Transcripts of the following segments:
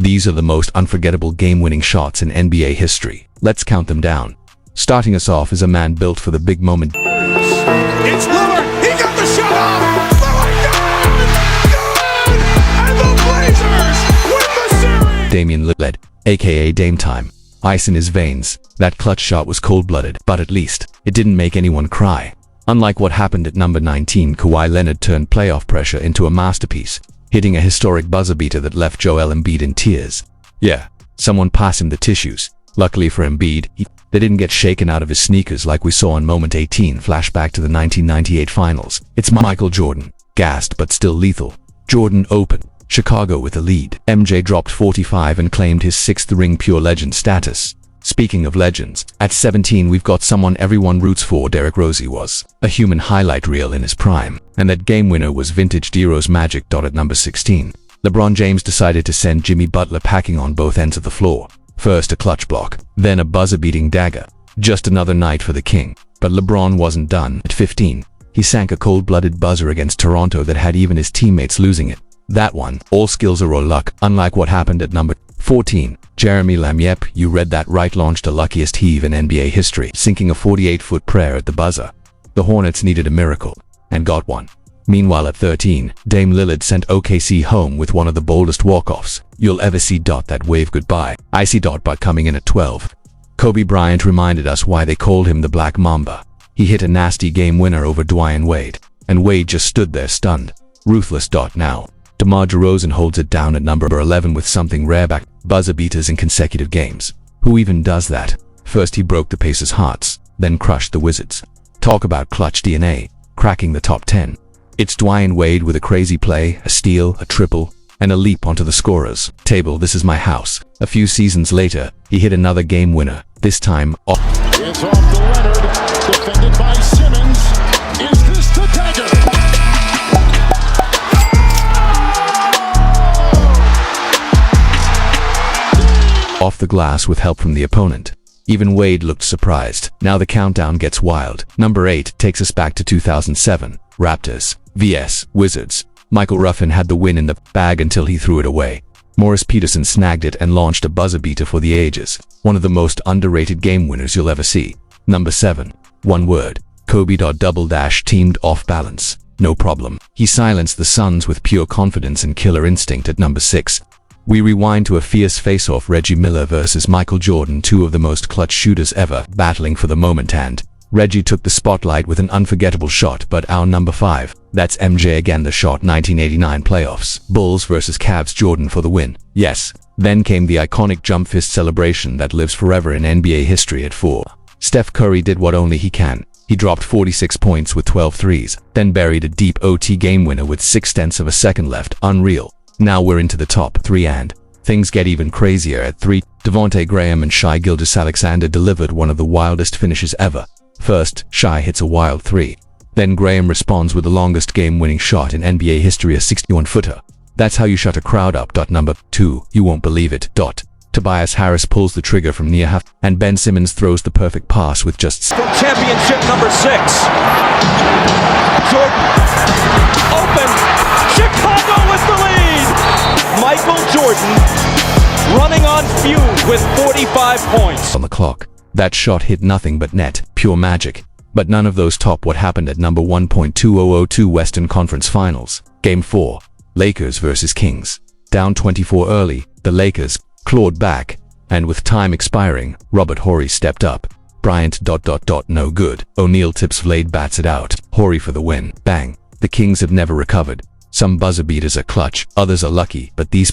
These are the most unforgettable game-winning shots in NBA history. Let's count them down. Starting us off is a man built for the big moment. It's Lillard. He got the shot off. Lillard, good! And the Blazers win the series. Damian Lillard, aka Dame Time. Ice in his veins. That clutch shot was cold-blooded, but at least it didn't make anyone cry. Unlike what happened at number 19, Kawhi Leonard turned playoff pressure into a masterpiece, hitting a historic buzzer beater that left Joel Embiid in tears. Yeah, someone passed him the tissues. Luckily for Embiid, they didn't get shaken out of his sneakers like we saw in moment 18, flashback to the 1998 finals. It's Michael Jordan, gassed but still lethal. Jordan open, Chicago with a lead. MJ dropped 45 and claimed his 6th ring, pure legend status. Speaking of legends, at 17 we've got someone everyone roots for. Derrick Rose was a human highlight reel in his prime, and that game winner was vintage D-Rose magic. At number 16, LeBron James decided to send Jimmy Butler packing on both ends of the floor. First a clutch block, then a buzzer-beating dagger. Just another night for the king. But LeBron wasn't done. At 15, he sank a cold-blooded buzzer against Toronto that had even his teammates losing it. That one, all skills or all luck, unlike what happened at number 14. Jeremy Lamb, yep, you read that right, launched the luckiest heave in NBA history, sinking a 48-foot prayer at the buzzer. The Hornets needed a miracle, and got one. Meanwhile at 13, Dame Lillard sent OKC home with one of the boldest walk-offs you'll ever see. That wave goodbye. Icy. But coming in at 12, Kobe Bryant reminded us why they called him the Black Mamba. He hit a nasty game winner over Dwayne Wade, and Wade just stood there stunned. Ruthless. Now, DeMar DeRozan holds it down at number 11 with something rare, back buzzer beaters in consecutive games. Who even does that? First he broke the Pacers' hearts, then crushed the Wizards. Talk about clutch DNA, cracking the top 10. It's Dwayne Wade with a crazy play, a steal, a triple, and a leap onto the scorer's table. This is my house. A few seasons later, he hit another game winner, this time off. It's off the Leonard, defended by Simmons. Is this the dagger? Off the glass with help from the opponent. Even Wade looked surprised. Now the countdown gets wild. Number 8 takes us back to 2007. Raptors vs Wizards. Michael Ruffin had the win in the bag until he threw it away. Morris Peterson snagged it and launched a buzzer beater for the ages. One of the most underrated game winners you'll ever see. Number 7. One word. Kobe. Double dash teamed off balance. No problem. He silenced the Suns with pure confidence and killer instinct. At number 6. We rewind to a fierce face-off, Reggie Miller versus Michael Jordan, two of the most clutch shooters ever, battling for the moment, and Reggie took the spotlight with an unforgettable shot. But our number 5, that's MJ again, the shot. 1989 playoffs, Bulls versus Cavs, Jordan for the win. Yes, then came the iconic jump fist celebration that lives forever in NBA history. At 4, Steph Curry did what only he can. He dropped 46 points with 12 threes, then buried a deep OT game winner with 0.6 of a second left. Unreal. Now we're into the top 3 and things get even crazier. At 3, Devontae Graham and Shai Gilgeous-Alexander delivered one of the wildest finishes ever. First, Shai hits a wild 3. Then Graham responds with the longest game-winning shot in NBA history, a 61-footer. That's how you shut a crowd up. Number 2, you won't believe it. Tobias Harris pulls the trigger from near half, and Ben Simmons throws the perfect pass with just championship number 6. Jordan open. Chicago with the lead. Michael Jordan running on fumes with 45 points on the clock. That shot hit nothing but net, pure magic. But none of those top what happened at number 1.2002 Western Conference Finals. Game 4, Lakers versus Kings. Down 24 early, the Lakers clawed back, and with time expiring, Robert Horry stepped up. Bryant. No good. O'Neal tips Vlade bats it out. Horry for the win. Bang. The Kings have never recovered. Some buzzer beaters are clutch, others are lucky, but these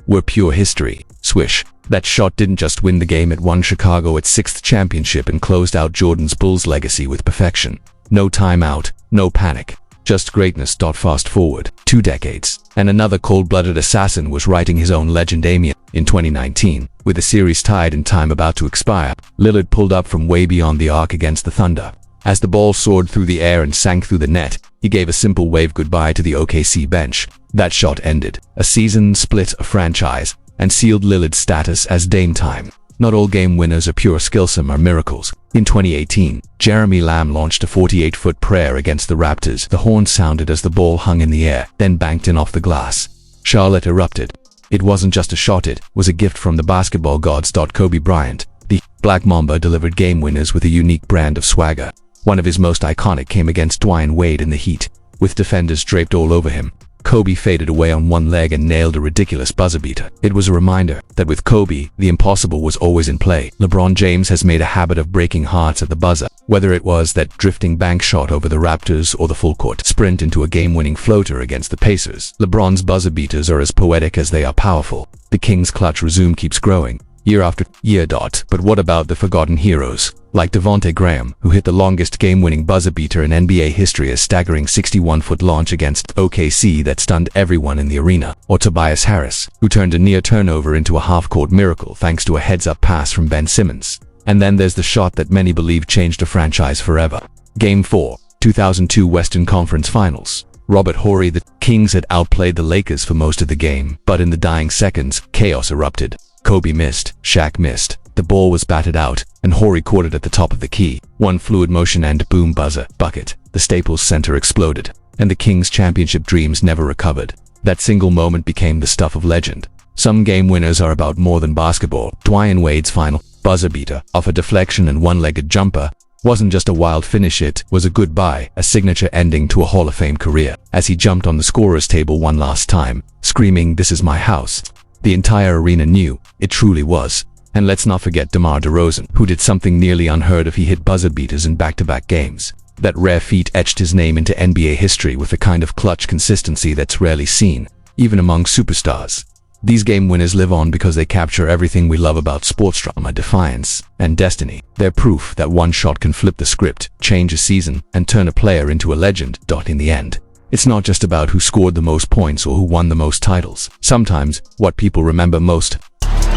were pure history. Swish. That shot didn't just win the game, it won Chicago its 6th championship and closed out Jordan's Bulls legacy with perfection. No timeout, no panic, just greatness. Fast forward 2 decades, and another cold-blooded assassin was writing his own legend. Damian. In 2019, with the series tied and time about to expire, Lillard pulled up from way beyond the arc against the Thunder. As the ball soared through the air and sank through the net, he gave a simple wave goodbye to the OKC bench. That shot ended a season, split a franchise, and sealed Lillard's status as Dame Time. Not all game winners are pure skill, some are miracles. In 2018, Jeremy Lamb launched a 48-foot prayer against the Raptors. The horn sounded as the ball hung in the air, then banked in off the glass. Charlotte erupted. It wasn't just a shot, it was a gift from the basketball gods. Kobe Bryant, the Black Mamba, delivered game winners with a unique brand of swagger. One of his most iconic came against Dwyane Wade in the Heat. With defenders draped all over him, Kobe faded away on one leg and nailed a ridiculous buzzer beater. It was a reminder that with Kobe, the impossible was always in play. LeBron James has made a habit of breaking hearts at the buzzer, whether it was that drifting bank shot over the Raptors or the full-court sprint into a game-winning floater against the Pacers. LeBron's buzzer beaters are as poetic as they are powerful. The Kings' clutch resume keeps growing, year after year. But what about the forgotten heroes, like Devonte Graham, who hit the longest game-winning buzzer beater in NBA history, a staggering 61-foot launch against OKC that stunned everyone in the arena, or Tobias Harris, who turned a near turnover into a half-court miracle thanks to a heads-up pass from Ben Simmons. And then there's the shot that many believe changed a franchise forever. Game 4, 2002 Western Conference Finals. Robert Horry, the Kings had outplayed the Lakers for most of the game, but in the dying seconds, chaos erupted. Kobe missed, Shaq missed, the ball was batted out, and Horry caught it at the top of the key. One fluid motion and boom, buzzer, bucket. The Staples Center exploded, and the Kings' championship dreams never recovered. That single moment became the stuff of legend. Some game winners are about more than basketball. Dwyane Wade's final buzzer beater off a deflection and one-legged jumper wasn't just a wild finish, it was a goodbye, a signature ending to a Hall of Fame career. As he jumped on the scorer's table one last time, screaming, "This is my house," the entire arena knew it truly was. And let's not forget DeMar DeRozan, who did something nearly unheard of. He hit buzzer beaters in back-to-back games. That rare feat etched his name into NBA history with the kind of clutch consistency that's rarely seen, even among superstars. These game winners live on because they capture everything we love about sports: drama, defiance, and destiny. They're proof that one shot can flip the script, change a season, and turn a player into a legend. In the end, it's not just about who scored the most points or who won the most titles. Sometimes, what people remember most.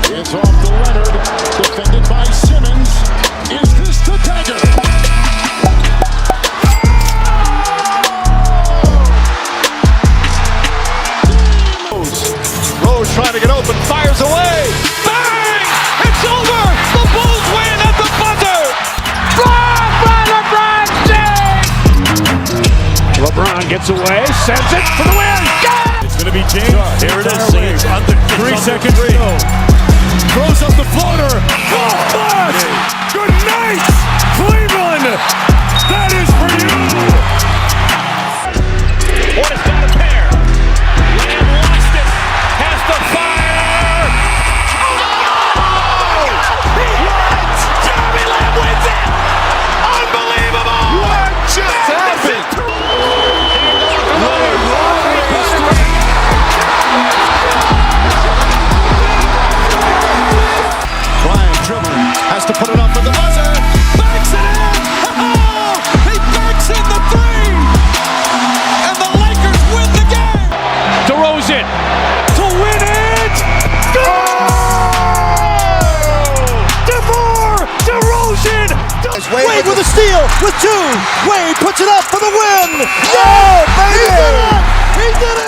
It's off to Leonard, defended by Simmons. Is this the dagger? Rose trying to get open, fires away. Bang! It's over! The Bulls win at the buzzer! LeBron James! LeBron gets away, sends it for the win. It's going to be James. Here it is. See, it's under 3 seconds to go. Throws up the floater. Good night, Cleveland. That is for you. Hornets got a pair. Lamb lost it. Has to fire. Oh! What? Jeremy Lamb wins it. Unbelievable. What just happened? Bryant dribbling, has to put it up for the buzzer. Backs it in. Oh, he backs in the three. And the Lakers win the game. DeRozan to win it. Goal! DeMar DeRozan. Wade with a steal with 2. Wade puts it up for the win. Yeah, baby! He did it! He did it!